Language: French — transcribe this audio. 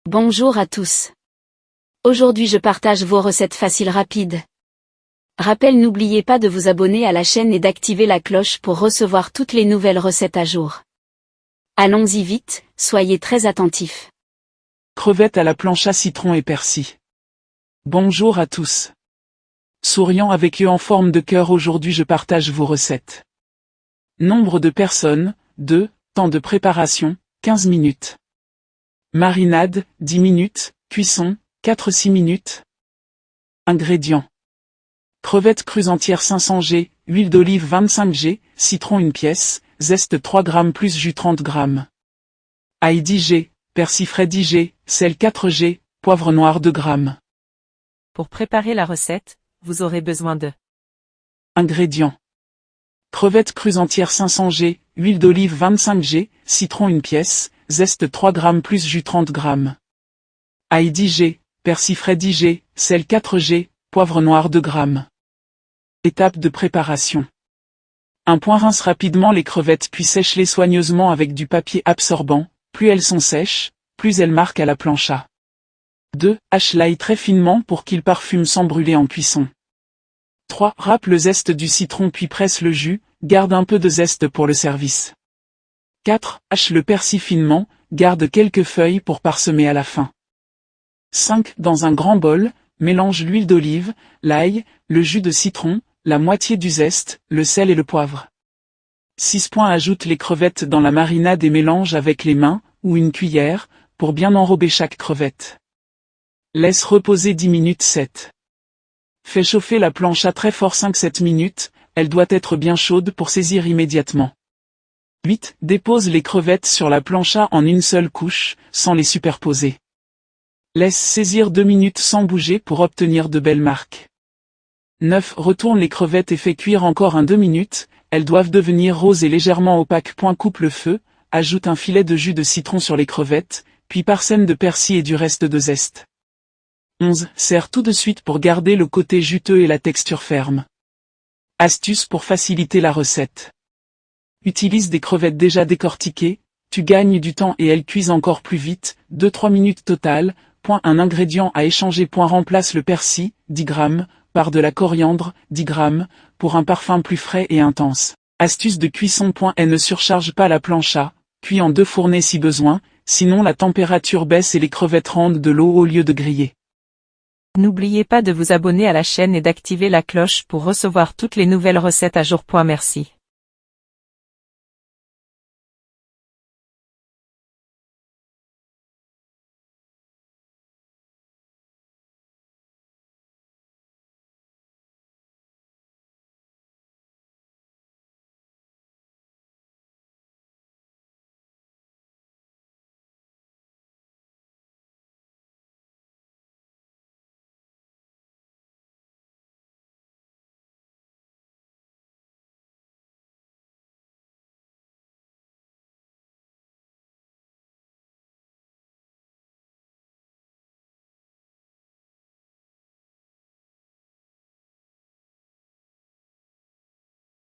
Bonjour à tous. Aujourd'hui je partage vos recettes faciles rapides. Rappel, n'oubliez pas de vous abonner à la chaîne et d'activer la cloche pour recevoir toutes les nouvelles recettes à jour. Allons-y vite, soyez très attentifs. Crevettes à la plancha citron et persil. Bonjour à tous. Souriant avec eux en forme de cœur, aujourd'hui je partage vos recettes. Nombre de personnes, 2, temps de préparation, 15 minutes. Marinade, 10 minutes, cuisson, 4-6 minutes. Ingrédients. Crevettes crues entières 500 g, huile d'olive 25 g, citron 1 pièce, zeste 3 g plus jus 30 g. Ail 10 g, persil frais 10 g, sel 4 g, poivre noir 2 g. Pour préparer la recette, vous aurez besoin de Ingrédients. Crevettes crues entières 500 g, huile d'olive 25 g, citron 1 pièce, zeste 3 g plus jus 30 g. Ail 10 g, persil frais 10 g, sel 4 g, poivre noir 2 g. Étape de préparation. 1. Rince rapidement les crevettes puis sèche-les soigneusement avec du papier absorbant. Plus elles sont sèches, plus elles marquent à la plancha. 2. Hache l'ail très finement pour qu'il parfume sans brûler en cuisson. 3. Râpe le zeste du citron puis presse le jus, garde un peu de zeste pour le service. 4. Hache le persil finement, garde quelques feuilles pour parsemer à la fin. 5. Dans un grand bol, mélange l'huile d'olive, l'ail, le jus de citron, la moitié du zeste, le sel et le poivre. 6. Ajoute les crevettes dans la marinade et mélange avec les mains, ou une cuillère, pour bien enrober chaque crevette. Laisse reposer 10 minutes. 7. Fais chauffer la plancha très fort 5-7 minutes, elle doit être bien chaude pour saisir immédiatement. 8. Dépose les crevettes sur la plancha en une seule couche, sans les superposer. Laisse saisir 2 minutes sans bouger pour obtenir de belles marques. 9. Retourne les crevettes et fais cuire encore 2 minutes, elles doivent devenir roses et légèrement opaques. Coupe le feu, ajoute un filet de jus de citron sur les crevettes, puis parsème de persil et du reste de zeste. 11. Serre tout de suite pour garder le côté juteux et la texture ferme. Astuce pour faciliter la recette. Utilise des crevettes déjà décortiquées, tu gagnes du temps et elles cuisent encore plus vite, 2-3 minutes total. Un ingrédient à échanger. Remplace le persil, 10 g, par de la coriandre, 10 g, pour un parfum plus frais et intense. Astuce de cuisson. Elle ne surcharge pas la plancha, cuis en 2 fournées si besoin, sinon la température baisse et les crevettes rendent de l'eau au lieu de griller. N'oubliez pas de vous abonner à la chaîne et d'activer la cloche pour recevoir toutes les nouvelles recettes à jour. Merci.